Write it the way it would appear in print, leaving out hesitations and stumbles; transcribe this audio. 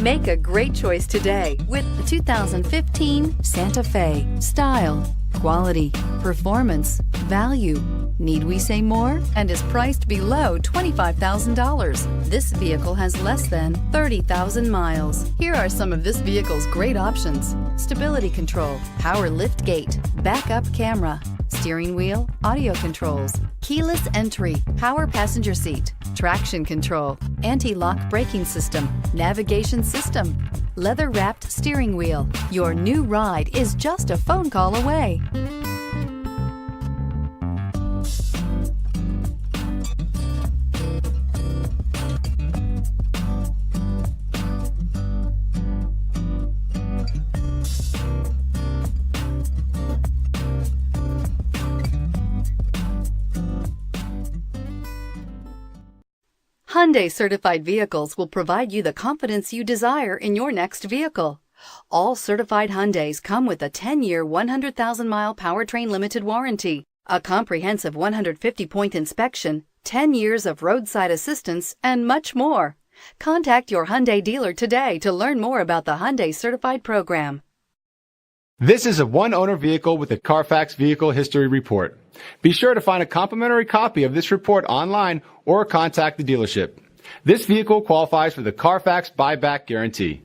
Make a great choice today with the 2015 Santa Fe. Style, quality, performance, value. Need we say more? And is priced below $25,000. This vehicle has less than 30,000 miles. Here are some of this vehicle's great options: stability control, power lift gate, backup camera, steering wheel audio controls, keyless entry, power passenger seat, traction control, anti-lock braking system, navigation system, leather-wrapped steering wheel. Your new ride is just a phone call away. Hyundai certified vehicles will provide you the confidence you desire in your next vehicle. All certified Hyundais come with a 10-year, 100,000-mile Powertrain Limited Warranty, a comprehensive 150-point inspection, 10 years of roadside assistance, and much more. Contact your Hyundai dealer today to learn more about the Hyundai Certified program. This is a one-owner vehicle with a Carfax Vehicle History Report. Be sure to find a complimentary copy of this report online or contact the dealership. This vehicle qualifies for the Carfax Buyback Guarantee.